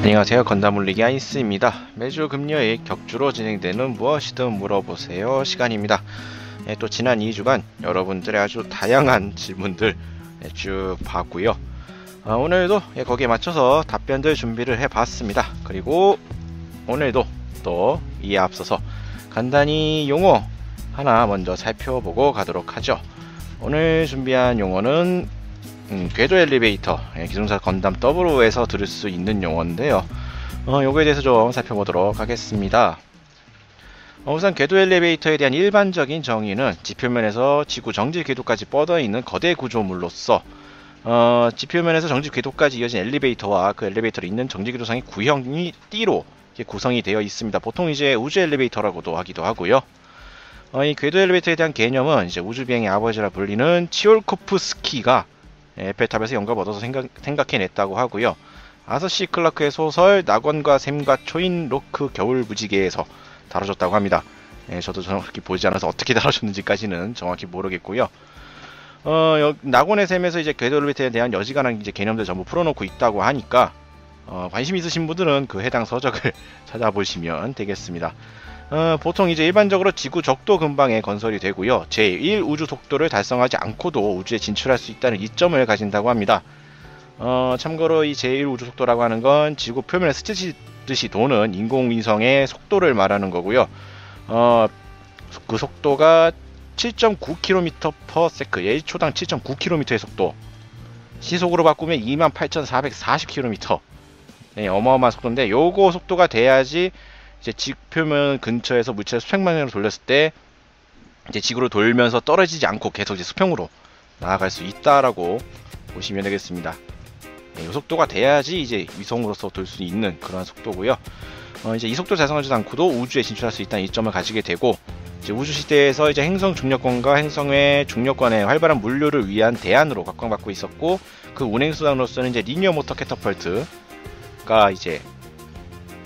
안녕하세요. 건담 올리기 아이스입니다. 매주 금요일 격주로 진행되는 무엇이든 물어보세요 시간입니다. 또 지난 2주간 여러분들의 아주 다양한 질문들 쭉 봤고요. 오늘도 거기에 맞춰서 답변들 준비를 해봤습니다. 그리고 오늘도 또 이에 앞서서 간단히 용어 하나 먼저 살펴보고 가도록 하죠. 오늘 준비한 용어는 궤도 엘리베이터, 기존사 건담 더블오에서 들을 수 있는 용어인데요. 요거에 대해서 좀 살펴보도록 하겠습니다. 우선 궤도 엘리베이터에 대한 일반적인 정의는 지표면에서 지구 정지 궤도까지 뻗어있는 거대 구조물로서 지표면에서 정지 궤도까지 이어진 엘리베이터와 그 엘리베이터를 잇는 정지 궤도상의 구형이 띠로 구성이 되어 있습니다. 보통 이제 우주 엘리베이터라고도 하기도 하고요. 이 궤도 엘리베이터에 대한 개념은 이제 우주 비행의 아버지라 불리는 치올코프스키가 에펠탑에서 영감 얻어서 생각해냈다고 하고요. 아서 C 클라크의 소설 낙원과 샘과 초인 로크 겨울 무지개에서 다뤄졌다고 합니다. 저도 정확히 보지 않아서 어떻게 다뤄졌는지까지는 정확히 모르겠고요. 낙원의 샘에서 이제 궤도 엘리베이터에 대한 여지간한 이제 개념들 전부 풀어놓고 있다고 하니까 관심 있으신 분들은 그 해당 서적을 찾아보시면 되겠습니다. 보통 이제 일반적으로 지구 적도 근방에 건설이 되고요. 제1 우주 속도를 달성하지 않고도 우주에 진출할 수 있다는 이점을 가진다고 합니다. 참고로 이 제1 우주 속도라고 하는 건 지구 표면에 스치듯이 도는 인공위성의 속도를 말하는 거고요. 그 속도가 7.9km/s, 1초당 7.9km의 속도. 시속으로 바꾸면 28,440km. 네, 어마어마한 속도인데 요거 속도가 돼야지 이제 지표면 근처에서 물체를 수평방향으로 돌렸을 때 이제 지구를 돌면서 떨어지지 않고 계속 이제 수평으로 나아갈 수 있다라고 보시면 되겠습니다. 이 속도가 돼야지 이제 위성으로서 돌 수 있는 그런 속도고요. 이제 이 속도 달성하지 않고도 우주에 진출할 수 있다는 이점을 가지게 되고, 이제 우주 시대에서 이제 행성 중력권과 행성의 중력권의 활발한 물류를 위한 대안으로 각광받고 있었고, 그 운행 수단으로서는 이제 리니어 모터 캐터펄트가 이제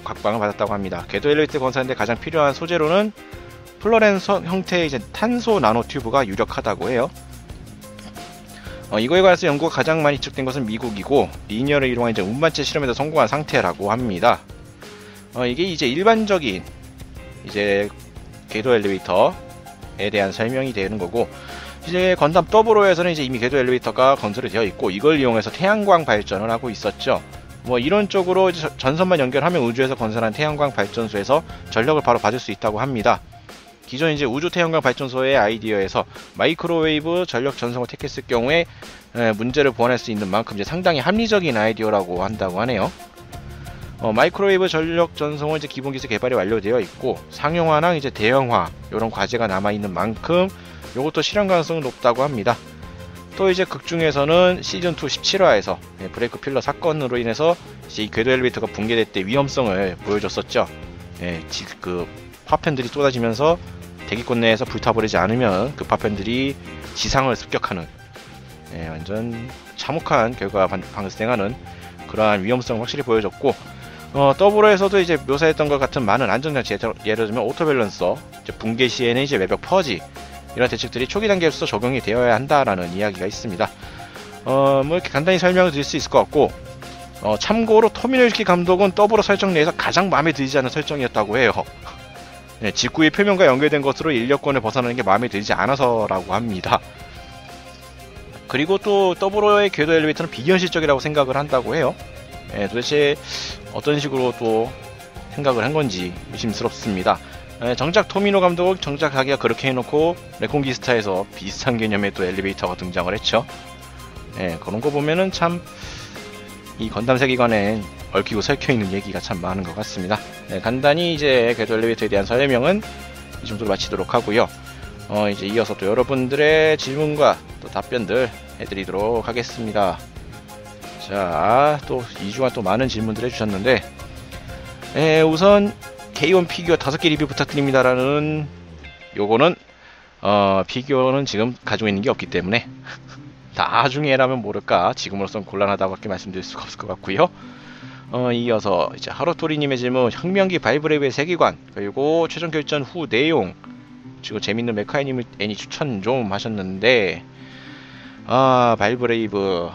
각광을 받았다고 합니다. 궤도 엘리베이터 건설하는데 가장 필요한 소재로는 플로렌스 형태의 이제 탄소 나노 튜브가 유력하다고 해요. 이거에 관해서 연구가 가장 많이 집중된 것은 미국이고, 리니어를 이용한 이제 운반체 실험에도 성공한 상태라고 합니다. 이게 이제 일반적인 이제 궤도 엘리베이터에 대한 설명이 되는 거고, 이제 건담 더블오에서는 이제 이미 궤도 엘리베이터가 건설이 되어 있고, 이걸 이용해서 태양광 발전을 하고 있었죠. 이론적으로 전선만 연결하면 우주에서 건설한 태양광 발전소에서 전력을 바로 받을 수 있다고 합니다. 기존 이제 우주 태양광 발전소의 아이디어에서 마이크로웨이브 전력 전송을 택했을 경우에 문제를 보완할 수 있는 만큼 이제 상당히 합리적인 아이디어라고 한다고 하네요. 마이크로웨이브 전력 전송은 이제 기본 기술 개발이 완료되어 있고, 상용화나 이제 대형화 이런 과제가 남아 있는 만큼 이것도 실현 가능성이 높다고 합니다. 또 이제 극 중에서는 시즌2 17화에서 브레이크 필러 사건으로 인해서 이제 이 궤도 엘리베이터가 붕괴될 때 위험성을 보여줬었죠. 그 파편들이 쏟아지면서 대기권 내에서 불타버리지 않으면 그 파편들이 지상을 습격하는 완전 참혹한 결과가 발생하는 그러한 위험성을 확실히 보여줬고, 더블오에서도 이제 묘사했던 것 같은 많은 안전장치, 예를 들면 오토밸런서, 붕괴 시에는 이제 외벽 퍼지, 이런 대책들이 초기 단계에서 적용이 되어야 한다라는 이야기가 있습니다. 이렇게 간단히 설명을 드릴 수 있을 것 같고, 참고로 토미노유키 감독은 더블오 설정 내에서 가장 마음에 들지 않은 설정이었다고 해요. 지구의 표면과 연결된 것으로 인력권을 벗어나는 게 마음에 들지 않아서라고 합니다. 그리고 또 더블오의 궤도 엘리베이터는 비현실적이라고 생각을 한다고 해요. 도대체 어떤 식으로 또 생각을 한 건지 의심스럽습니다. 정작 토미노 감독은 정작 자기가 그렇게 해놓고 레콘기스타에서 비슷한 개념의 또 엘리베이터가 등장을 했죠. 그런 거 보면은 참 이 건담 세계관에 얽히고 설켜있는 얘기가 참 많은 것 같습니다. 간단히 이제 궤도 엘리베이터에 대한 설명은 이 정도로 마치도록 하고요. 이제 이어서 또 여러분들의 질문과 또 답변들 해드리도록 하겠습니다. 자, 또 2주간 또 많은 질문들 해주셨는데, 우선 K1 피규어 5개 리뷰 부탁드립니다라는 요거는 피규어는 지금 가지고 있는 게 없기 때문에 나중에라면 모를까 지금으로선 곤란하다고밖에 말씀드릴 수가 없을 것 같고요. 이어서 이제 하루토리님의 질문, 혁명기 바이브레이브의 세계관 그리고 최종 결전 후 내용, 지금 재밌는 메카니즘 애니 추천 좀 하셨는데, 바이브레이브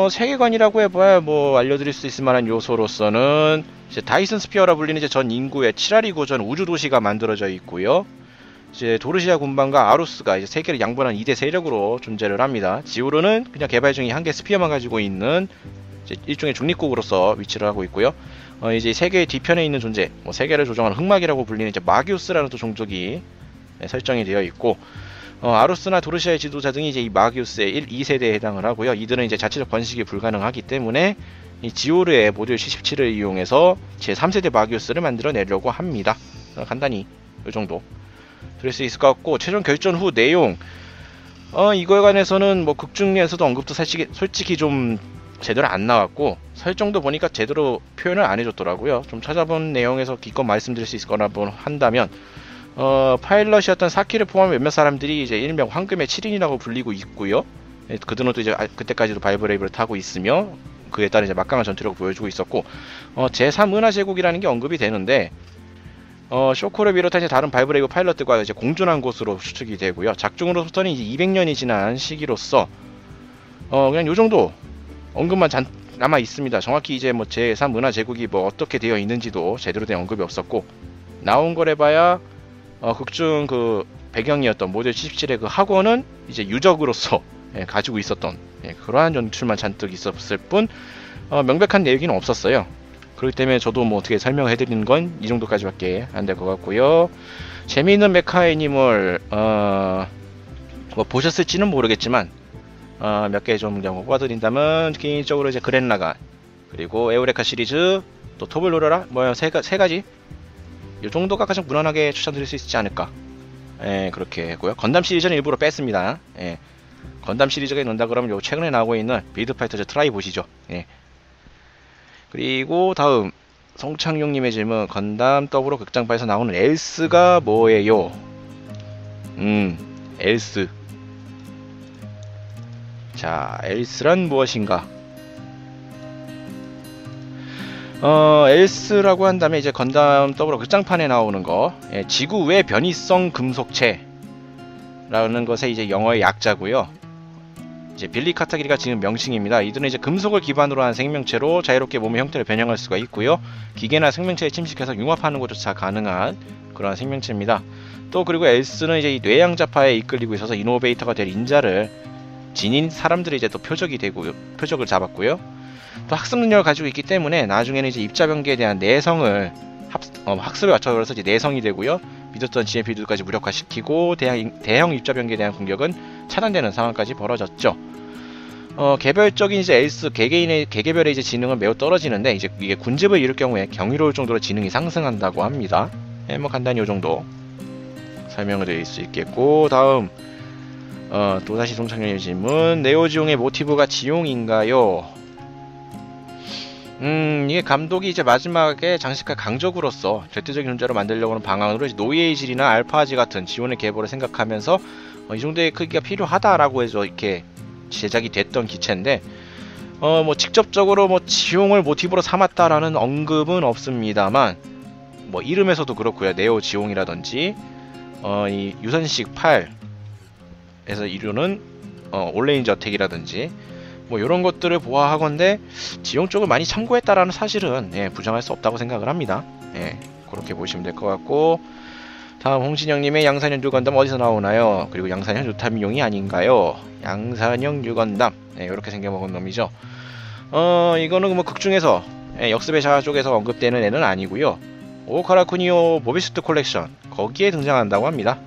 세계관이라고 해봐야 뭐 알려드릴 수 있을 만한 요소로서는 이제 다이슨 스피어라 불리는 이제 전 인구의 7할이 고전 우주 도시가 만들어져 있고요. 이제 도르시아 군반과 아루스가 이제 세계를 양분한 2대 세력으로 존재를 합니다. 지오르는 그냥 개발 중인 한 개 스피어만 가지고 있는 이제 일종의 중립국으로서 위치를 하고 있고요. 이제 세계의 뒤편에 있는 존재, 뭐 세계를 조정하는 흑막이라고 불리는 이제 마기우스라는 또 종족이 설정이 되어 있고, 아루스나 도르시아의 지도자 등이 이제 이 마기우스의 1, 2세대에 해당을 하고요. 이들은 이제 자체적 번식이 불가능하기 때문에 이 지오르의 모듈 C17을 이용해서 제 3세대 마기우스를 만들어내려고 합니다. 간단히 이 정도 들을 수 있을 것 같고, 최종 결전 후 내용, 이거에 관해서는 뭐 극중에서도 언급도 솔직히 좀 제대로 안 나왔고, 설정도 보니까 제대로 표현을 안 해줬더라고요. 좀 찾아본 내용에서 기껏 말씀드릴 수 있을 거나 한다면, 파일럿이었던 사키를 포함한 몇몇 사람들이 이제 일명 황금의 7인이라고 불리고 있고요. 그들은 또 이제 그때까지도 바이브레이브를 타고 있으며 그에 따른 이제 막강한 전투력을 보여주고 있었고, 제3 은하제국이라는 게 언급이 되는데, 쇼코를 비롯한 이제 다른 바이브레이브 파일럿들과 이제 공존한 곳으로 추측이 되고요. 작중으로부터는 이제 200년이 지난 시기로서 그냥 요 정도 언급만 남아 있습니다. 정확히 이제 뭐 제3 은하제국이 뭐 어떻게 되어 있는지도 제대로 된 언급이 없었고, 나온 거래봐야 극중 그 배경이었던 모델 77의 그 학원은 이제 유적으로서 가지고 있었던 그러한 연출만 잔뜩 있었을 뿐 명백한 내용은 없었어요. 그렇기 때문에 저도 뭐 어떻게 설명해드리는 건 이 정도까지밖에 안 될 것 같고요. 재미있는 메카 애니멀 뭐 보셨을지는 모르겠지만 몇 개 좀 뽑아드린다면 개인적으로 이제 그랜라간, 그리고 에우레카 시리즈, 또 토블로라라 뭐 세 가지 이 정도가 가장 무난하게 추천드릴 수 있지 않을까. 그렇게 했고요. 건담 시리즈는 일부러 뺐습니다. 건담 시리즈가 넣는다 그러면 요 최근에 나오고 있는 빌드 파이터즈 트라이 보시죠. 그리고 다음 송창용님의 질문, 건담 더불어 극장판에서 나오는 엘스가 뭐예요? 엘스. 자, 엘스란 무엇인가? 엘스라고 한다면 이제 건담 더불어 극장판에 나오는 거, 지구 외 변이성 금속체라는 것의 이제 영어의 약자고요. 이제 빌리 카타기리가 지은 명칭입니다. 이들은 이제 금속을 기반으로 한 생명체로 자유롭게 몸의 형태를 변형할 수가 있고요. 기계나 생명체에 침식해서 융합하는 것조차 가능한 그러한 생명체입니다. 또 그리고 엘스는 이제 이 뇌양자파에 이끌리고 있어서 이노베이터가 될 인자를 지닌 사람들이 이제 또 표적이 되고 표적을 잡았고요. 또 학습 능력을 가지고 있기 때문에 나중에는 이제 입자변기에 대한 내성을 학습에 맞춰서 이제 내성이 되고요. 믿었던 GMP들까지 무력화시키고 대형 입자변기에 대한 공격은 차단되는 상황까지 벌어졌죠. 개별적인 이제 엘스 개개별의 이제 지능은 매우 떨어지는데, 이제 이게 군집을 이룰 경우에 경이로울 정도로 지능이 상승한다고 합니다. 뭐 간단히 이 정도 설명을 드릴 수 있겠고, 다음 또다시 송창현의 질문, 네오지용의 모티브가 지용인가요? 이게 감독이 이제 마지막에 장식할 강적으로서 절대적인 존재로 만들려고 하는 방안으로 이제 노예의질이나 알파지 같은 지원의 계보를 생각하면서 이 정도의 크기가 필요하다라고 해서 이렇게 제작이 됐던 기체인데, 뭐 직접적으로 뭐 지용을 모티브로 삼았다라는 언급은 없습니다만, 뭐 이름에서도 그렇고요. 네오 지용이라든지 이 유선식 8에서 이루는 올레인저 어택이라든지 뭐 이런 것들을 보아하건대 지용 쪽을 많이 참고했다라는 사실은 부정할 수 없다고 생각을 합니다. 그렇게 보시면 될 것 같고, 다음 홍진영님의 양산형 유건담 어디서 나오나요? 그리고 양산형 루타미용이 아닌가요? 양산형 유건담, 이렇게 생겨먹은 놈이죠. 이거는 뭐 극중에서 역습의 자아 쪽에서 언급되는 애는 아니고요. 오카라쿠니오 모비스트 콜렉션 거기에 등장한다고 합니다.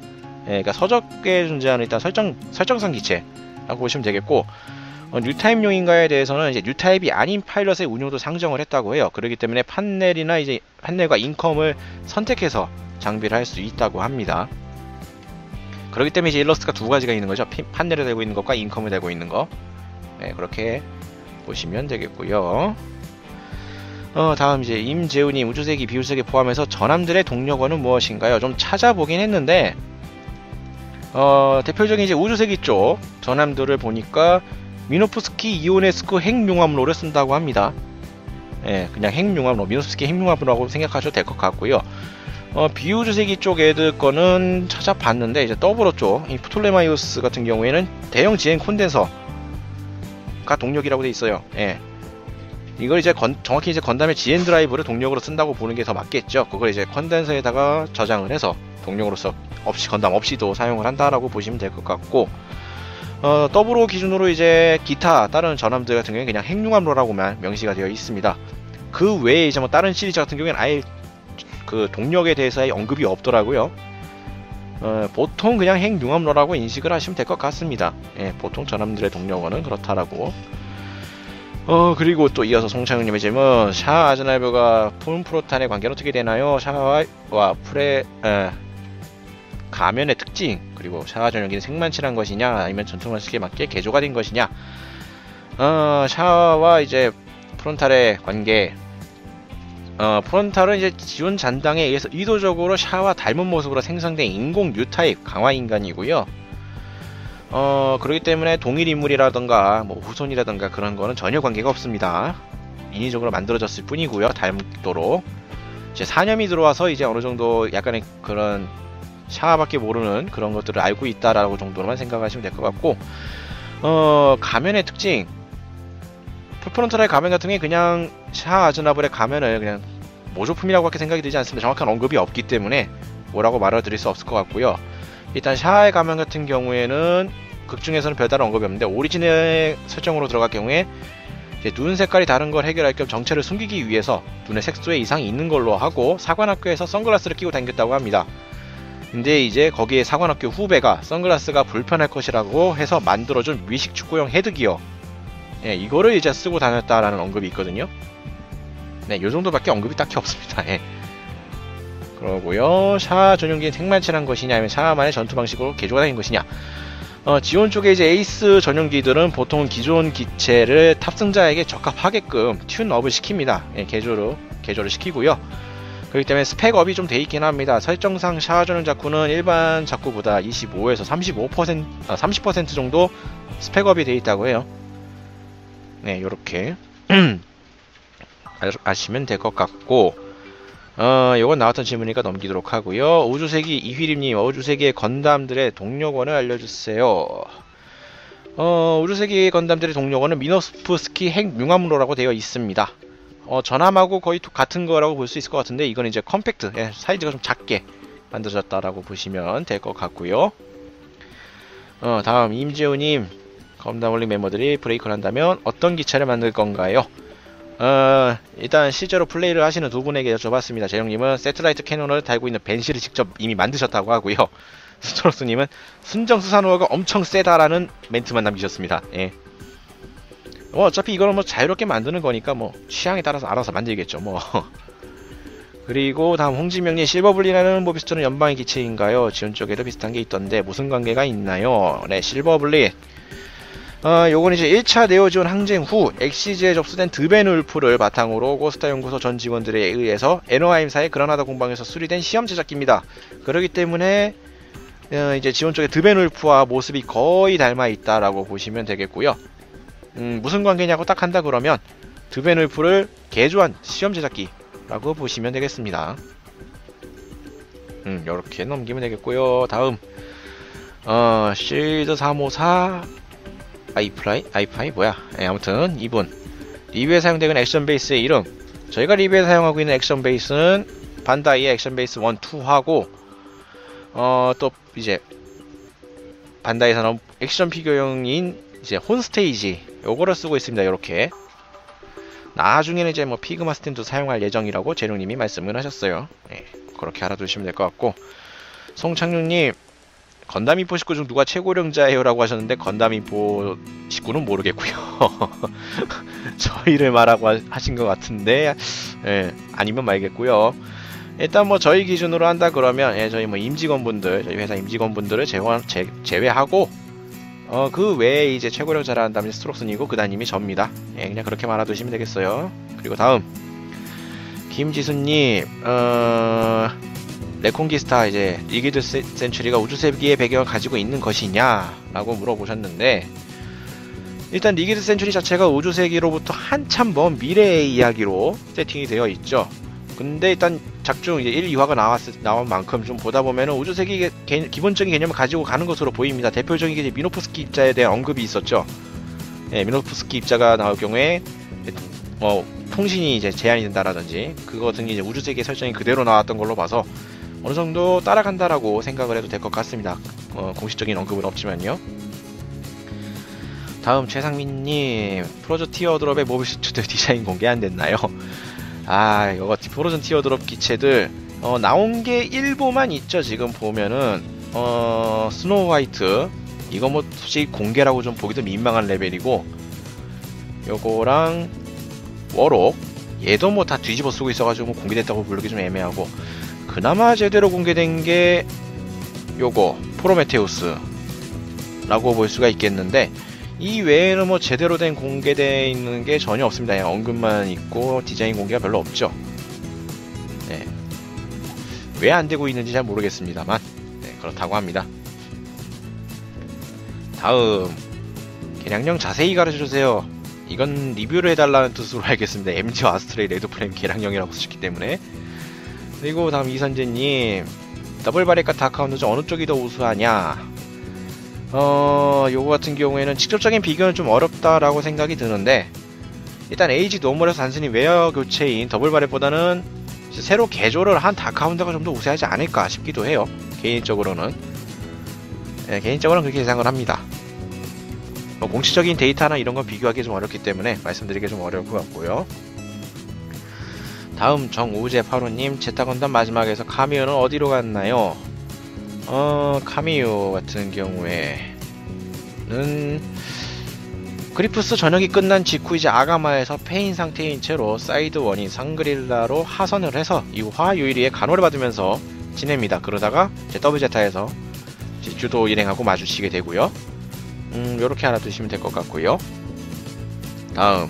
그러니까 서적에 존재하는 일단 설정상 기체라고 보시면 되겠고, 뉴타입용인가에 대해서는 이제 뉴타입이 아닌 파일럿의 운용도 상정을 했다고 해요. 그렇기 때문에 판넬과 인컴을 선택해서 장비를 할 수 있다고 합니다. 그렇기 때문에 이제 일러스트가 두 가지가 있는 거죠. 판넬을 달고 있는 것과 인컴을 달고 있는 거. 그렇게 보시면 되겠고요. 다음 이제 임재우님, 우주세기 비우세기 포함해서 전함들의 동력어는 무엇인가요? 좀 찾아보긴 했는데, 대표적인 이제 우주세기 쪽 전함들을 보니까 미노프스키 이오네스크 핵융합로를 쓴다고 합니다. 그냥 핵융합로, 미노프스키 핵융합로라고 생각하셔도 될 것 같고요. 비우주세기 쪽 애들 거는 찾아봤는데, 이제 더블어 쪽 이 프톨레마이오스 같은 경우에는 대형 지행 콘덴서 동력이라고 돼 있어요. 예. 이걸 이제 정확히 이제 건담의 GN 드라이브를 동력으로 쓴다고 보는 게 더 맞겠죠. 그걸 이제 컨덴서에다가 저장을 해서 동력으로서 건담 없이도 사용을 한다라고 보시면 될 것 같고, 더불어 기준으로 이제 기타 다른 전함들 같은 경우에 그냥 핵융합로라고만 명시가 되어 있습니다. 그 외에 이제 뭐 다른 시리즈 같은 경우에는 아예 그 동력에 대해서의 언급이 없더라고요. 보통 그냥 핵융합로라고 인식을 하시면 될 것 같습니다. 예, 보통 전함들의 동력어는 그렇다라고. 그리고 또 이어서 송창훈님의 질문, 샤아 아즈나이브가 폼프로탄의 관계는 어떻게 되나요? 샤아와 가면의 특징, 그리고 샤아 전용기는 생만칠한 것이냐, 아니면 전투방식에 맞게 개조가 된 것이냐. 샤아와 이제 프론탈의 관계, 프론탈은 이제 지온 잔당에 의해서 의도적으로 샤아와 닮은 모습으로 생성된 인공 뉴타입 강화 인간이고요. 그렇기 때문에 동일 인물이라던가 뭐 후손이라던가 그런 거는 전혀 관계가 없습니다. 인위적으로 만들어졌을 뿐이고요. 닮도록 이제 사념이 들어와서 이제 어느 정도 약간의 그런 샤아밖에 모르는 그런 것들을 알고 있다라고 정도로만 생각하시면 될 것 같고, 가면의 특징, 프론탈의 가면 같은 게 그냥 샤아 아즈나블의 가면을 그냥 모조품이라고밖에 생각이 들지 않습니다. 정확한 언급이 없기 때문에 뭐라고 말을 드릴 수 없을 것 같고요. 일단 샤아의 가면 같은 경우에는 극 중에서는 별다른 언급이 없는데, 오리진의 설정으로 들어갈 경우에 이제 눈 색깔이 다른 걸 해결할 겸 정체를 숨기기 위해서 눈의 색소에 이상이 있는 걸로 하고 사관학교에서 선글라스를 끼고 다녔다고 합니다. 근데 이제 거기에 사관학교 후배가 선글라스가 불편할 것이라고 해서 만들어준 미식 축구용 헤드기어, 예, 이거를 이제 쓰고 다녔다라는 언급이 있거든요. 네, 요 정도밖에 언급이 딱히 없습니다. 예. 그러고요, 샤아 전용기는 생만칠한 것이냐, 아니면 샤아만의 전투 방식으로 개조가 된 것이냐. 지온 쪽에 이제 에이스 전용기들은 보통 기존 기체를 탑승자에게 적합하게끔 튠업을 시킵니다. 예, 개조를 시키고요. 그렇기 때문에 스펙업이 좀 돼 있긴 합니다. 설정상 샤아 전용 자쿠는 일반 자쿠보다 25에서 30% 정도 스펙업이 돼 있다고 해요. 네, 요렇게 아시면 될 것 같고, 요건 나왔던 질문이니까 넘기도록 하고요. 우주세기 이휘림님, 우주세기의 건담들의 동력원을 알려주세요. 우주세기 건담들의 동력원은 미노프스키 핵융합로라고 되어 있습니다. 전함하고 거의 같은 거라고 볼 수 있을 것 같은데, 이건 이제 컴팩트, 예, 사이즈가 좀 작게 만들어졌다라고 보시면 될 것 같고요. 다음 임지호님, 건담올릭 멤버들이 브레이크를 한다면 어떤 기차를 만들 건가요? 일단 실제로 플레이를 하시는 두 분에게 여쭤봤습니다. 재영님은 세틀라이트 캐논을 달고 있는 벤시를 직접 이미 만드셨다고 하고요. 스트로스님은 순정수산호가 엄청 세다라는 멘트만 남기셨습니다. 예. 어차피 이거는 뭐 자유롭게 만드는 거니까 뭐 취향에 따라서 알아서 만들겠죠 뭐. 그리고 다음 홍진명님, 실버블리라는 모비스토는 연방의 기체인가요? 지원 쪽에도 비슷한 게 있던데 무슨 관계가 있나요? 네, 실버블리, 요건 이제 1차 네오지온 항쟁 후 엑시즈에 접수된 드벤울프를 바탕으로 고스타 연구소 전 직원들에 의해서 에너하임사의 그라나다 공방에서 수리된 시험 제작기입니다. 그렇기 때문에 이제 지원 쪽에 드벤울프와 모습이 거의 닮아 있다라고 보시면 되겠고요. 무슨 관계냐고 딱 한다 그러면 드벤울프를 개조한 시험 제작기라고 보시면 되겠습니다. 요렇게 넘기면 되겠고요. 다음 실드 354 아이파이 뭐야? 네, 아무튼 이분 리뷰에 사용되는 액션 베이스의 이름, 저희가 리뷰에 사용하고 있는 액션 베이스는 반다이의 액션 베이스 1, 2하고 또 이제 반다이에서 나온 액션 피규어용인 이제 혼스테이지 요거를 쓰고 있습니다. 요렇게 나중에는 이제 뭐 피그마 스탠도 사용할 예정이라고 재룡님이 말씀을 하셨어요. 네, 그렇게 알아두시면 될 것 같고, 송창룡님, 건담 인포 19 중 누가 최고령자예요? 라고 하셨는데 건담 인포 19는 모르겠고요. 저희를 말하고 하신 것 같은데, 예, 아니면 말겠고요. 일단 뭐 저희 기준으로 한다 그러면, 예, 저희 뭐 임직원분들, 저희 회사 임직원분들을 제외하고 그 외에 이제 최고령자라 한다면 스트록슨이고 그 다음이 접니다. 예, 그냥 그렇게 말아두시면 되겠어요. 그리고 다음 김지수님, 레콘기스타 이제 리기드 센츄리가 우주세기의 배경을 가지고 있는 것이냐 라고 물어보셨는데, 일단 리기드 센츄리 자체가 우주세기로부터 한참 먼 미래의 이야기로 세팅이 되어 있죠. 근데 일단 작중 이제 1, 2화가 나온 만큼 좀 보다 보면은 우주세기 기본적인 개념을 가지고 가는 것으로 보입니다. 대표적인 게 이제 미노프스키 입자에 대한 언급이 있었죠. 예, 미노프스키 입자가 나올 경우에 통신이 이제 제한이 된다라든지 그거 등이 이제 우주세계 설정이 그대로 나왔던 걸로 봐서 어느 정도 따라간다라고 생각을 해도 될 것 같습니다. 공식적인 언급은 없지만요. 다음 최상민님, 프로즌 티어드롭의 모비스튜드 디자인 공개 안 됐나요? 아, 이거 프로즌 티어드롭 기체들 나온 게 일부만 있죠. 지금 보면은 스노우 화이트 이거 뭐 솔직히 공개라고 좀 보기도 민망한 레벨이고, 요거랑 워록 얘도 뭐 다 뒤집어 쓰고 있어가지고 뭐 공개됐다고 부르기 좀 애매하고, 그나마 제대로 공개된 게 요거 프로메테우스 라고 볼 수가 있겠는데, 이 외에는 뭐 제대로 된 공개되어 있는 게 전혀 없습니다. 그냥 언급만 있고 디자인 공개가 별로 없죠. 네. 왜 안 되고 있는지 잘 모르겠습니다만, 네, 그렇다고 합니다. 다음, 개량령 자세히 가르쳐주세요. 이건 리뷰를 해달라는 뜻으로 알겠습니다. MG와 아스트레이 레드프레임 개량령이라고 쓰셨기 때문에. 그리고 다음 이선재님, 더블바레카 다크하운드 중 어느 쪽이 더 우수하냐? 요거 같은 경우에는 직접적인 비교는 좀 어렵다라고 생각이 드는데, 일단 에이지 노멀에서 단순히 웨어 교체인 더블바렛보다는 새로 개조를 한 다크하운드가 좀 더 우세하지 않을까 싶기도 해요. 개인적으로는. 네, 개인적으로는 그렇게 예상을 합니다. 공식적인 데이터나 이런 건 비교하기 좀 어렵기 때문에 말씀드리기 좀 어려울 것 같고요. 다음 정우재 8호님, 제타건담 마지막에서 카미오는 어디로 갔나요? 카미오 같은 경우에는 그리프스 전역이 끝난 직후 이제 아가마에서 폐인 상태인 채로 사이드 원인 상그릴라로 하선을 해서 이후화 요일이에 간호를 받으면서 지냅니다. 그러다가 이제 더블제타에서 이제 주도 일행하고 마주치게 되고요. 요렇게 알아두시면 될 것 같고요. 다음,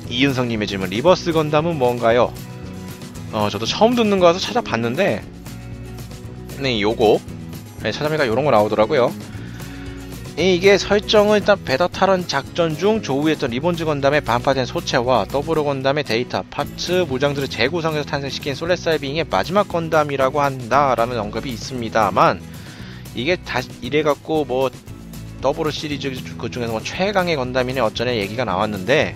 이윤성님의 질문, 리버스 건담은 뭔가요? 저도 처음 듣는 거라서 찾아봤는데, 네, 요거 찾아보니까 요런 거 나오더라고요. 이게 설정은 일단 베더탈런 작전 중 조우했던 리본즈 건담의 반파된 소체와 더블 건담의 데이터, 파츠, 무장들을 재구성해서 탄생시킨 솔레사이빙의 마지막 건담이라고 한다라는 언급이 있습니다만, 이게 다 이래갖고 뭐 더블 시리즈 그 중에서 뭐 최강의 건담이네 어쩌네 얘기가 나왔는데,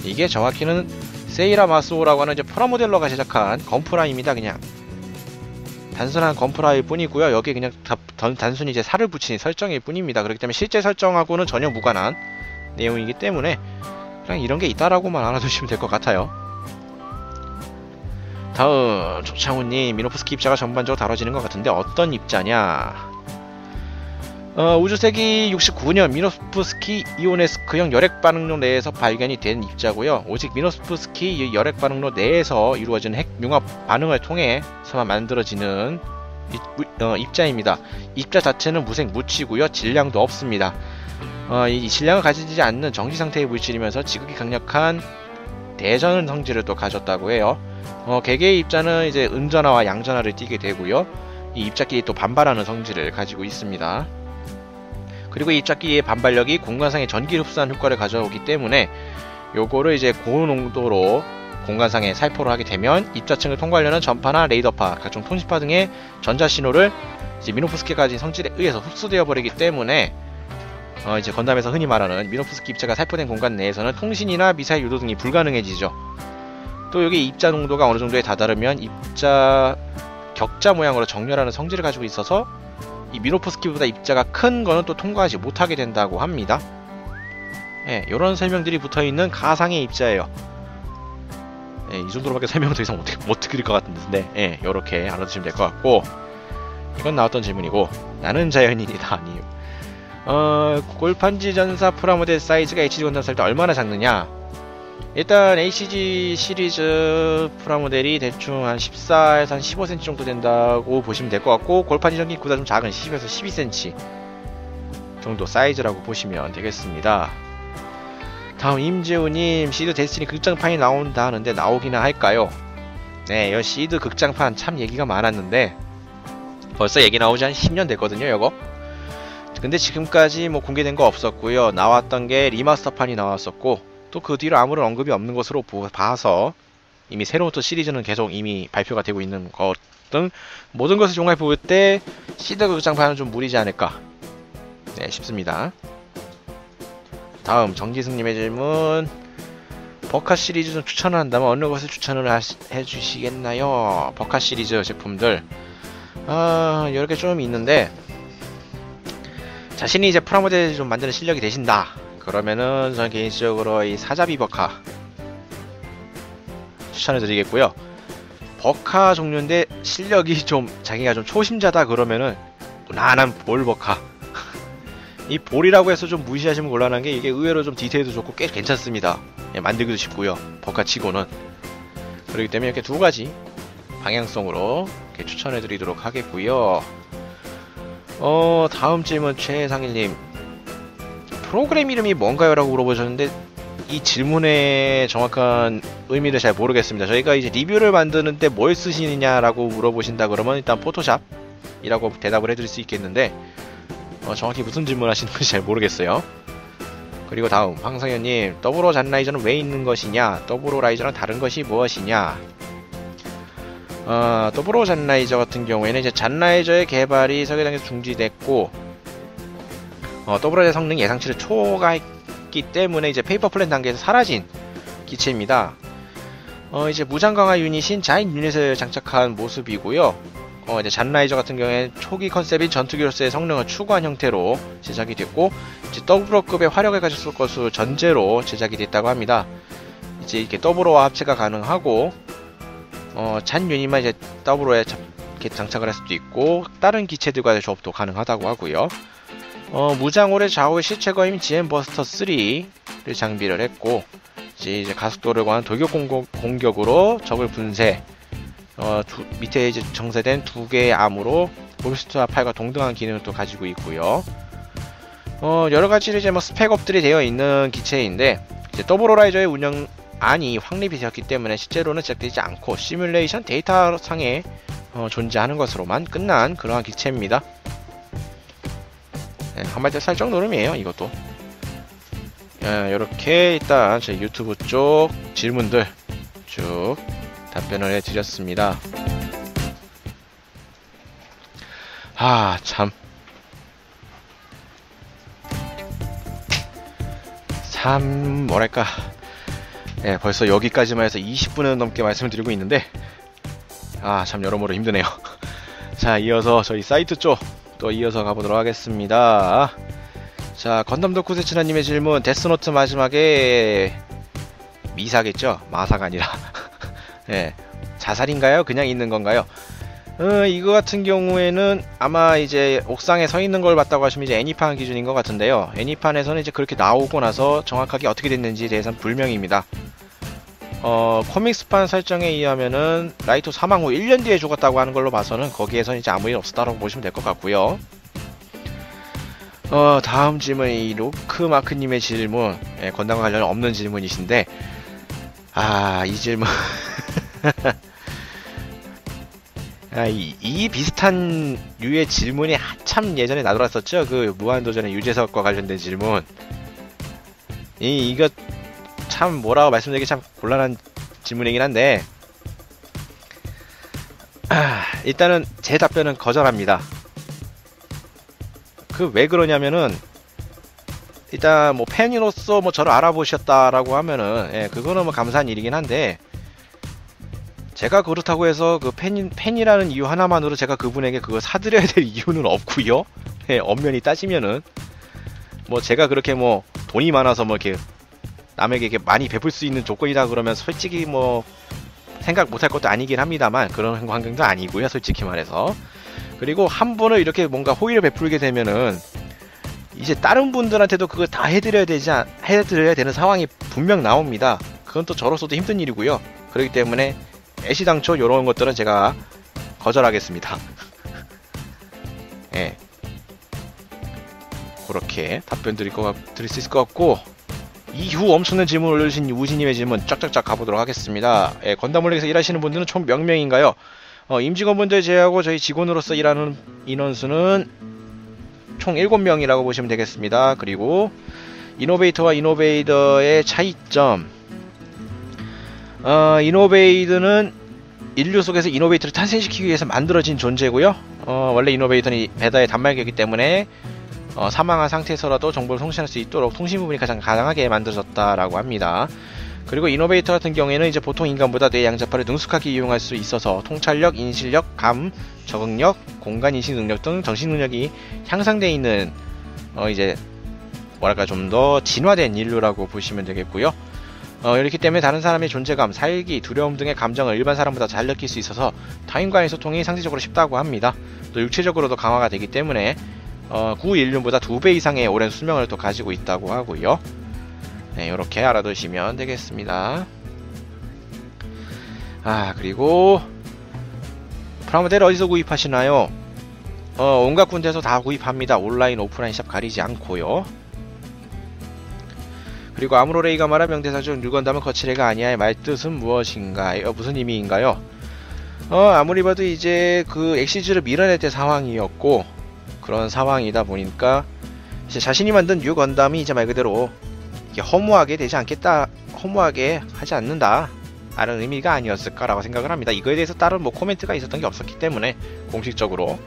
이게 정확히는 세이라 마스오라고 하는 이제 프라모델러가 제작한 건프라입니다. 그냥 단순한 건프라일 뿐이고요. 여기에 그냥 단순히 이제 살을 붙인 설정일 뿐입니다. 그렇기 때문에 실제 설정하고는 전혀 무관한 내용이기 때문에 그냥 이런 게 있다라고만 알아두시면 될 것 같아요. 다음 조창훈님, 미노프스키 입자가 전반적으로 다뤄지는 것 같은데 어떤 입자냐? 우주세기 69년 미노프스키 이오네스크형 열핵반응로 내에서 발견이 된 입자고요. 오직 미노프스키 열핵반응로 내에서 이루어지는 핵융합 반응을 통해서만 만들어지는 입자입니다. 입자 자체는 무색 무치고요. 질량도 없습니다. 이 질량을 가지지 않는 정지상태의 물질이면서 지극히 강력한 대전 성질을 또 가졌다고 해요. 개개의 입자는 이제 음전화와 양전화를 띠게 되고요. 이 입자끼리 또 반발하는 성질을 가지고 있습니다. 그리고 이 입자끼리의 반발력이 공간상의 전기를 흡수하는 효과를 가져오기 때문에 요거를 이제 고농도로 공간상에 살포를 하게 되면 입자층을 통과하려는 전파나 레이더파, 각종 통신파 등의 전자신호를 이제 미노프스키가 가진 성질에 의해서 흡수되어 버리기 때문에 이제 건담에서 흔히 말하는 미노프스키 입자가 살포된 공간 내에서는 통신이나 미사일 유도 등이 불가능해지죠. 또 여기 입자 농도가 어느 정도에 다다르면 입자 격자 모양으로 정렬하는 성질을 가지고 있어서 이 미노프스키보다 입자가 큰 거는 또 통과하지 못하게 된다고 합니다. 예, 요런 설명들이 붙어있는 가상의 입자예요. 예, 이 정도로밖에 설명을 더 이상 못 드릴 것 같은데, 예, 요렇게 알아두시면 될 것 같고, 이건 나왔던 질문이고, 나는 자연인이다. 아니요. 골판지 전사 프라모델 사이즈가 HG 건담 살 때 얼마나 작느냐? 일단 HG 시리즈 프라모델이 대충 한 14에서 한 15cm 정도 된다고 보시면 될 것 같고, 골판지 전기보다 좀 작은 10에서 12cm 정도 사이즈라고 보시면 되겠습니다. 다음 임재우님, 시드 데스티니 극장판이 나온다 하는데 나오기나 할까요? 네, 이 시드 극장판 참 얘기가 많았는데 벌써 얘기 나오지 한 10년 됐거든요, 요거. 근데 지금까지 뭐 공개된 거 없었고요. 나왔던 게 리마스터판이 나왔었고, 또 그 뒤로 아무런 언급이 없는 것으로 봐서 이미 새로운 또 시리즈는 계속 이미 발표가 되고 있는 것 등 모든 것을 종합해 볼 때 시드 극장판은 좀 무리지 않을까, 네, 싶습니다. 다음 정지승님의 질문. 버카 시리즈 좀 추천을 한다면 어느 것을 추천을 해주시겠나요? 버카 시리즈 제품들 여러 개 좀 있는데, 자신이 이제 프라모델 좀 만드는 실력이 되신다 그러면은 저는 개인적으로 이 사자비 버카 추천해 드리겠고요. 버카 종류인데 실력이 좀 자기가 좀 초심자다 그러면은 무난한 볼 버카. 이 볼이라고 해서 좀 무시하시면 곤란한 게 이게 의외로 좀 디테일도 좋고 꽤 괜찮습니다. 예, 만들기도 쉽고요. 버카 치고는. 그렇기 때문에 이렇게 두 가지 방향성으로 이렇게 추천해 드리도록 하겠고요. 다음 질문 최상일님. 프로그램 이름이 뭔가요? 라고 물어보셨는데 이 질문의 정확한 의미를 잘 모르겠습니다. 저희가 이제 리뷰를 만드는데 뭘 쓰시느냐라고 물어보신다 그러면 일단 포토샵이라고 대답을 해드릴 수 있겠는데 정확히 무슨 질문 하시는 건지 잘 모르겠어요. 그리고 다음 황성현님. 더블오 잔라이저는 왜 있는 것이냐? 더블오 라이저는 다른 것이 무엇이냐? 더블오 잔라이저 같은 경우에는 이제 잔라이저의 개발이 설계단에서 중지됐고 더블오의 성능 예상치를 초과했기 때문에 이제 페이퍼 플랜 단계에서 사라진 기체입니다. 이제 무장 강화 유닛인 자인 유닛을 장착한 모습이고요. 이제 잔라이저 같은 경우에 초기 컨셉인 전투기로서의 성능을 추구한 형태로 제작이 됐고, 이제 더블오급의 화력을 가졌을 것으로 전제로 제작이 됐다고 합니다. 이제 이렇게 더블오와 합체가 가능하고, 잔 유닛만 이제 더블오에 장착을 할 수도 있고, 다른 기체들과의 조합도 가능하다고 하고요. 무장오래 좌우의 실체거인 GM 버스터 3를 장비를 했고, 이제 가속도를 관한 돌격 공격으로 적을 분쇄, 밑에 이제 정세된 두 개의 암으로 볼스트와 팔과 동등한 기능을 또 가지고 있고요. 여러가지 이제 뭐 스펙업들이 되어 있는 기체인데, 이제 더블오 라이저의 운영안이 확립이 되었기 때문에 실제로는 제작되지 않고 시뮬레이션 데이터상에 존재하는 것으로만 끝난 그러한 기체입니다. 네, 한마디로 살짝 노름이에요, 이것도. 이렇게 일단 제 유튜브 쪽 질문들 쭉 답변을 해드렸습니다. 참 뭐랄까, 벌써 여기까지만 해서 20분은 넘게 말씀을 드리고 있는데 참 여러모로 힘드네요. 자, 이어서 저희 사이트 쪽 또 이어서 가보도록 하겠습니다. 자, 건담 덕후세츠나님의 질문. 데스노트 마지막에 미사겠죠? 마사가 아니라 자살인가요? 그냥 있는 건가요? 이거 같은 경우에는 아마 이제 옥상에 서 있는 걸 봤다고 하시면 이제 애니판 기준인 것 같은데요. 애니판에서는 이제 그렇게 나오고 나서 정확하게 어떻게 됐는지에 대해서는 불명입니다. 코믹스판 설정에 의하면은 라이토 사망 후 1년 뒤에 죽었다고 하는 걸로 봐서는 거기에선 이제 아무 일 없었다라고 보시면 될 것 같고요. 다음 질문, 이 로크마크님의 질문, 건담과 관련 없는 질문이신데, 이 질문. 이 비슷한 류의 질문이 한참 예전에 나돌았었죠. 그 무한도전의 유재석과 관련된 질문. 이거 참 뭐라고 말씀드리기 참 곤란한 질문이긴 한데, 일단은 제 답변은 거절합니다. 왜 그러냐면은, 일단 뭐 팬으로서 뭐 저를 알아보셨다라고 하면은 그거는 뭐 감사한 일이긴 한데, 제가 그렇다고 해서 그 팬이라는 이유 하나만으로 제가 그분에게 그걸 사드려야 될 이유는 없고요. 엄연히 따지면은 뭐 제가 그렇게 뭐 돈이 많아서 뭐 이렇게 남에게 이렇게 많이 베풀 수 있는 조건이다 그러면 솔직히 뭐 생각 못할 것도 아니긴 합니다만, 그런 환경도 아니고요, 솔직히 말해서. 그리고 한 번을 이렇게 뭔가 호의를 베풀게 되면은 이제 다른 분들한테도 그걸 다 해드려야 되는 상황이 분명 나옵니다. 그건 또 저로서도 힘든 일이고요. 그렇기 때문에 애시당초 이런 것들은 제가 거절하겠습니다. 그렇게 답변 드릴 수 있을 것 같고, 이후 엄청난 질문을 올려주신 우진님의 질문 쫙쫙쫙 가보도록 하겠습니다. 건담올렉에서 일하시는 분들은 총 몇 명인가요? 임직원분들 제외하고 저희 직원으로서 일하는 인원수는 총 7명이라고 보시면 되겠습니다. 그리고 이노베이터와 이노베이더의 차이점. 이노베이드는 인류 속에서 이노베이터를 탄생시키기 위해서 만들어진 존재고요. 원래 이노베이터는 베다의 단말기이기 때문에 사망한 상태에서라도 정보를 송신할 수 있도록 통신 부분이 가장 가능하게 만들어졌다라고 합니다. 그리고 이노베이터 같은 경우에는 이제 보통 인간보다 뇌 양자파를 능숙하게 이용할 수 있어서 통찰력, 인식력, 감, 적응력, 공간 인식 능력 등 정신 능력이 향상되어 있는 이제 뭐랄까 좀 더 진화된 인류라고 보시면 되겠고요. 이렇기 때문에 다른 사람의 존재감, 살기, 두려움 등의 감정을 일반 사람보다 잘 느낄 수 있어서 타인과의 소통이 상대적으로 쉽다고 합니다. 또 육체적으로도 강화가 되기 때문에 구인륜보다 2배 이상의 오랜 수명을 또 가지고 있다고 하고요. 네, 이렇게 알아두시면 되겠습니다. 그리고 프라모델 어디서 구입하시나요? 온갖 군데에서 다 구입합니다. 온라인, 오프라인 샵 가리지 않고요. 그리고 아무로레이가 말한 명대사 중 늙은다면 거칠애가 아니야의 말뜻은 무엇인가요? 무슨 의미인가요? 아무리 봐도 이제 그 엑시즈를 밀어낼 때 상황이었고 그런 상황이다 보니까 이제 자신이 만든 뉴 건담이 이제 말 그대로 허무하게 되지 않겠다, 허무하게 하지 않는다 라는 의미가 아니었을까라고 생각을 합니다. 이거에 대해서 다른 뭐 코멘트가 있었던 게 없었기 때문에 공식적으로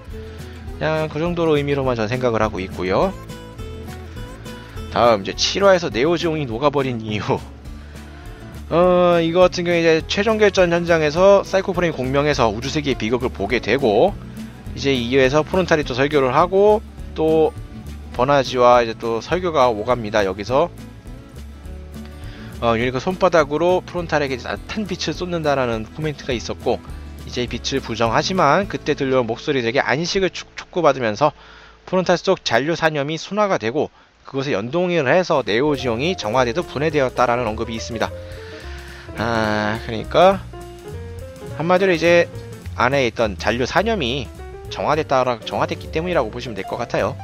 그냥 그 정도로 의미로만 전 생각을 하고 있고요. 다음 이제 7화에서 네오지옹이 녹아버린 이유. 이거 같은 경우에 이제 최종 결전 현장에서 사이코프레임 공명에서 우주세계의 비극을 보게 되고 이제 이어에서 프론탈이 또 설교를 하고 또 버나지와 이제 또 설교가 오갑니다. 여기서 유니크 손바닥으로 프론탈에게 탄 빛을 쏟는다라는 코멘트가 있었고 이제 이 빛을 부정하지만 그때 들려온 목소리들에게 안식을 촉구받으면서 프론탈 속 잔류 산염이 순화가 되고 그것에 연동을 해서 네오지옹이 정화되듯 분해되었다라는 언급이 있습니다. 그러니까 한마디로 이제 안에 있던 잔류 산염이 정화됐기 때문이라고 보시면 될 것 같아요.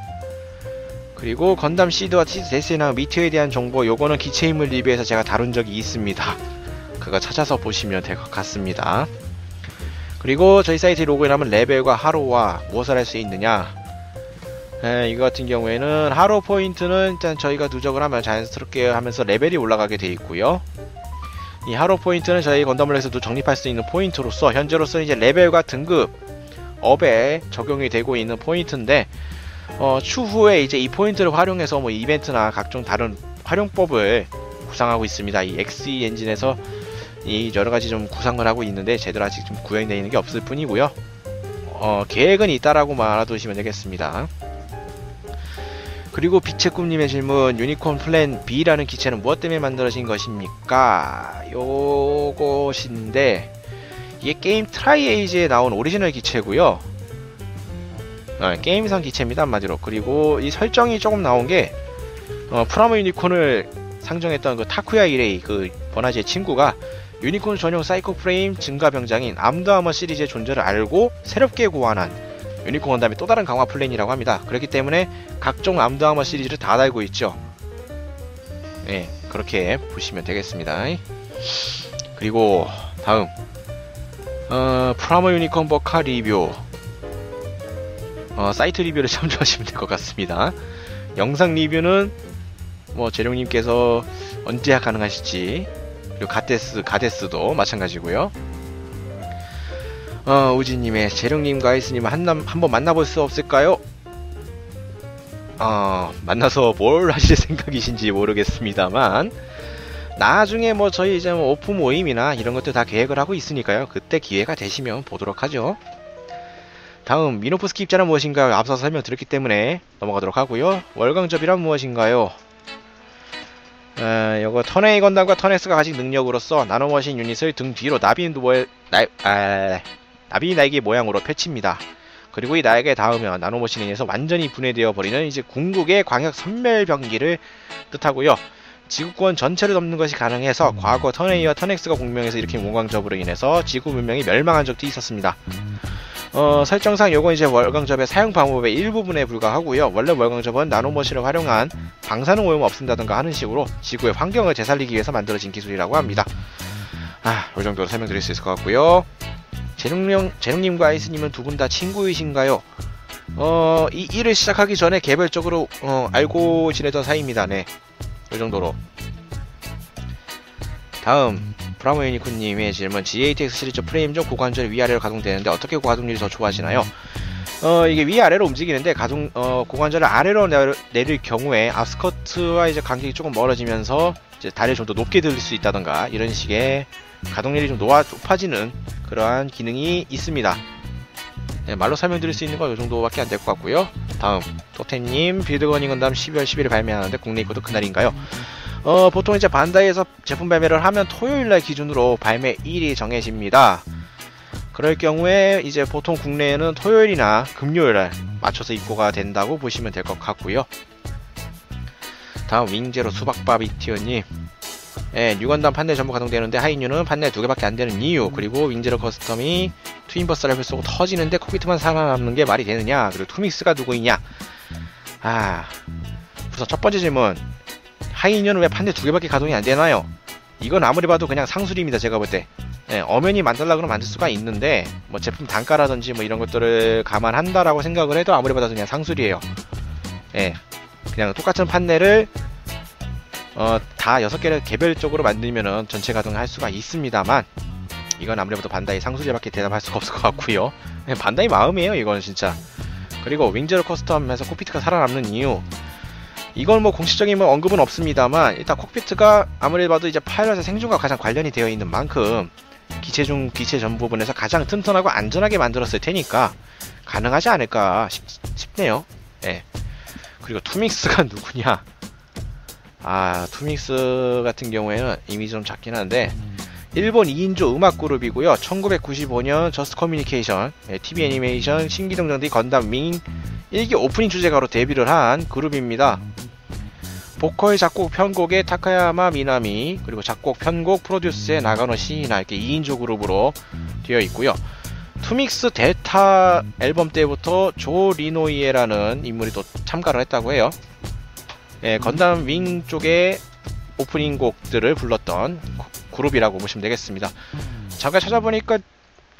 그리고 건담 시드와 시드 데스나 미트에 대한 정보, 요거는 기체인물 리뷰에서 제가 다룬 적이 있습니다. 그거 찾아서 보시면 될 것 같습니다. 그리고 저희 사이트 로그인하면 레벨과 하로와 무엇을 할 수 있느냐. 이거 같은 경우에는 하로 포인트는 일단 저희가 누적을 하면 자연스럽게 하면서 레벨이 올라가게 되어 있고요. 이 하로 포인트는 저희 건담물에서도 적립할 수 있는 포인트로서 현재로서는 이제 레벨과 등급 업에 적용이 되고 있는 포인트인데 추후에 이제 이 포인트를 활용해서 뭐 이벤트나 각종 다른 활용법을 구상하고 있습니다. 이 XE 엔진에서 이 여러가지 좀 구상을 하고 있는데 제대로 아직 좀 구현되어 있는 게 없을 뿐이고요. 계획은 있다라고만 알아두시면 되겠습니다. 그리고 빛의 꿈님의 질문, 유니콘 플랜 B라는 기체는 무엇 때문에 만들어진 것입니까? 요것인데 이게 게임 트라이에이지에 나온 오리지널 기체고요. 게임상 기체입니다, 한마디로. 그리고 이 설정이 조금 나온게 프라모 유니콘을 상정했던 그 타쿠야 이레이, 그 버나지의 친구가 유니콘 전용 사이코 프레임 증가 병장인 암드아머 시리즈의 존재를 알고 새롭게 고안한 유니콘 건담의 또 다른 강화 플랜이라고 합니다. 그렇기 때문에 각종 암드아머 시리즈를 다 달고 있죠. 네, 그렇게 보시면 되겠습니다. 그리고 다음 프라모 유니콘 버카 리뷰, 사이트 리뷰를 참조하시면 될 것 같습니다. 영상 리뷰는 뭐 재룡님께서 언제 가능하실지, 그리고 가데스도 마찬가지고요. 우지님의 재룡님과 아이스님 한번 만나볼 수 없을까요? 만나서 뭘 하실 생각이신지 모르겠습니다만 나중에 뭐 저희 이제 뭐 오프 모임이나 이런 것들 다 계획을 하고 있으니까요. 그때 기회가 되시면 보도록 하죠. 다음 미노프스키 입자는 무엇인가요? 앞서서 설명드렸기 때문에 넘어가도록 하고요. 월광접이란 무엇인가요? 요거 턴A 건담과 턴X가 가진 능력으로서 나노머신 유닛을 등 뒤로 나비 날개 모양으로 펼칩니다. 그리고 이 날개에 닿으면 나노머신에 의해서 완전히 분해되어 버리는 이제 궁극의 광역 선멸병기를 뜻하고요. 지구권 전체를 덮는 것이 가능해서 과거 턴A와 턴X가 공명해서 일으킨 원광접으로 인해서 지구 문명이 멸망한 적도 있었습니다. 설정상 요건 이제 월광접의 사용 방법의 일부분에 불과하고요. 원래 월광접은 나노머신을 활용한 방사능 오염을 없앤다던가 하는 식으로 지구의 환경을 되살리기 위해서 만들어진 기술이라고 합니다. 이 정도로 설명드릴 수 있을 것 같고요. 재룡님과 아이스님은 두 분 다 친구이신가요? 이 일을 시작하기 전에 개별적으로 알고 지내던 사이입니다. 네, 이 정도로. 다음 브라모 유니콘님의 질문, GATX 시리즈 프레임 중 고관절 위아래로 가동되는데 어떻게 가동률이 더 좋아지나요? 이게 위아래로 움직이는데 고관절을 아래로 내릴 경우에 앞스커트와 이제 간격이 조금 멀어지면서 이제 다리를 좀 더 높게 들릴 수 있다던가 이런 식의 가동률이 좀 높아지는 그러한 기능이 있습니다. 네, 말로 설명드릴 수 있는 거 이 정도밖에 안 될 것 같고요. 다음 토템님 빌드건닝 건담 12월 10일에 발매하는데 국내 입고도 그날인가요? 보통 이제 반다이에서 제품 발매를 하면 토요일날 기준으로 발매 일이 정해집니다. 그럴 경우에 이제 보통 국내에는 토요일이나 금요일날 맞춰서 입고가 된다고 보시면 될 것 같고요. 다음 윙제로 수박바비티어님, 뉴건담 판넬 전부 가동되는데 하이뉴는 판넬 2개밖에 안 되는 이유, 그리고 윙제로 커스텀이 트윈버스 라이플 쏘고 터지는데 콕피트만 살아남는 게 말이 되느냐, 그리고 투믹스가 누구이냐. 우선 첫 번째 질문, 하이뉴는 왜 판넬 2개밖에 가동이 안 되나요? 이건 아무리 봐도 그냥 상술입니다. 제가 볼 때. 엄연히 만들려고 그러면 만들 수가 있는데 뭐 제품 단가라든지 뭐 이런 것들을 감안한다라고 생각을 해도 아무리 봐도 그냥 상술이에요. 그냥 똑같은 판넬을 다 6개를 개별적으로 만들면은 전체 가동을 할 수가 있습니다만, 이건 아무래도 반다이 상술이밖에 대답할 수가 없을 것 같고요. 반다이 마음이에요 이거는 진짜. 그리고 윙제로 커스텀에서 콕피트가 살아남는 이유, 이건 뭐 공식적인 뭐 언급은 없습니다만, 일단 콕피트가 아무리 봐도 이제 파일럿의 생존과 가장 관련이 되어 있는 만큼 기체 중 기체 전 부분에서 가장 튼튼하고 안전하게 만들었을 테니까 가능하지 않을까 싶네요. 그리고 투믹스가 누구냐? 투믹스 같은 경우에는 이미 좀 작긴 한데 일본 2인조 음악 그룹이고요. 1995년 저스트 커뮤니케이션, TV 애니메이션, 신기동전들이 건담 윙 1기 오프닝 주제가로 데뷔를 한 그룹입니다. 보컬, 작곡, 편곡의 타카야마 미나미, 그리고 작곡, 편곡, 프로듀스의 나가노 시이나, 이렇게 2인조 그룹으로 되어 있고요. 투믹스 델타 앨범 때부터 조 리노이에라는 인물이 또 참가를 했다고 해요. 건담 윙 쪽의 오프닝 곡들을 불렀던 그룹이라고 보시면 되겠습니다. 잠깐 찾아보니까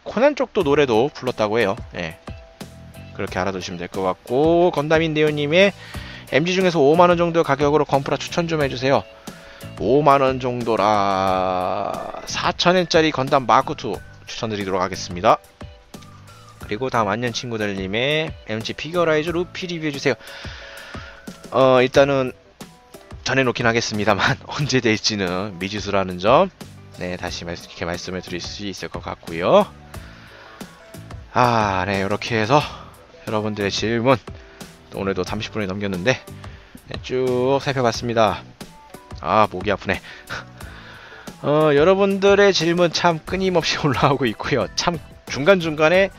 코난 쪽도 노래도 불렀다고 해요. 그렇게 알아두시면 될 것 같고, 건담인데요님의 MG 중에서 5만원 정도 가격으로 건프라 추천 좀 해주세요. 5만원 정도라 4,000엔짜리 건담 마크2 추천드리도록 하겠습니다. 그리고 다음 안녕 친구들님의 MG 피규어라이즈 루피 리뷰해주세요. 일단은 전해놓긴 하겠습니다만 언제 될지는 미지수라는 점 다시 이렇게 말씀을 드릴 수 있을 것 같고요. 이렇게 해서 여러분들의 질문 오늘도 30분이 넘겼는데 쭉 살펴봤습니다. 목이 아프네. 여러분들의 질문 참 끊임없이 올라오고 있고요. 참 중간중간에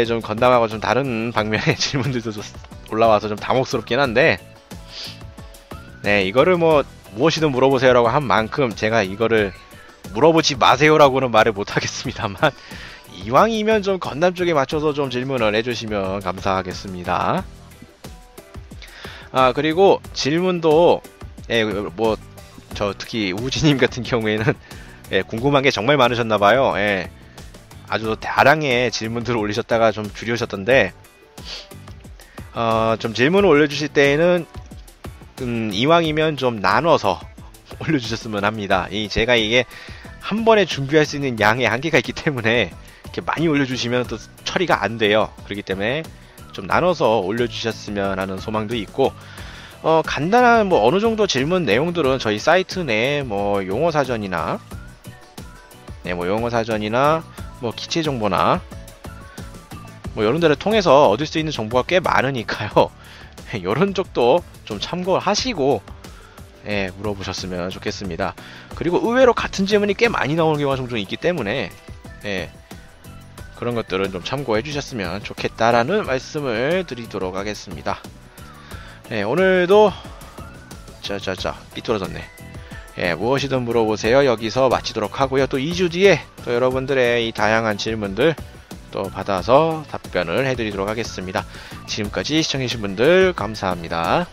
좀 건담하고 좀 다른 방면의 질문들도 좀 올라와서 좀 당혹스럽긴 한데, 이거를 뭐 무엇이든 물어보세요라고 한 만큼 제가 이거를 물어보지 마세요라고는 말을 못하겠습니다만, 이왕이면 좀 건담 쪽에 맞춰서 좀 질문을 해주시면 감사하겠습니다. 그리고 질문도 뭐 저 특히 우지님 같은 경우에는 궁금한 게 정말 많으셨나봐요. 아주 다량의 질문들을 올리셨다가 좀 줄이셨던데, 좀 질문을 올려주실 때에는 이왕이면 좀 나눠서 올려주셨으면 합니다. 제가 이게 한 번에 준비할 수 있는 양의 한계가 있기 때문에 이렇게 많이 올려주시면 또 처리가 안 돼요. 그렇기 때문에 좀 나눠서 올려주셨으면 하는 소망도 있고, 간단한 뭐 어느 정도 질문 내용들은 저희 사이트 내에 뭐 용어사전이나 뭐 기체 정보나 뭐 이런 데를 통해서 얻을 수 있는 정보가 꽤 많으니까요. 이런 쪽도 좀 참고하시고 물어보셨으면 좋겠습니다. 그리고 의외로 같은 질문이 꽤 많이 나오는 경우가 종종 있기 때문에 그런 것들은 좀 참고해 주셨으면 좋겠다라는 말씀을 드리도록 하겠습니다. 오늘도 삐뚤어졌네. 무엇이든 물어보세요. 여기서 마치도록 하고요. 또 2주 뒤에 또 여러분들의 이 다양한 질문들 또 받아서 답변을 해드리도록 하겠습니다. 지금까지 시청해주신 분들 감사합니다.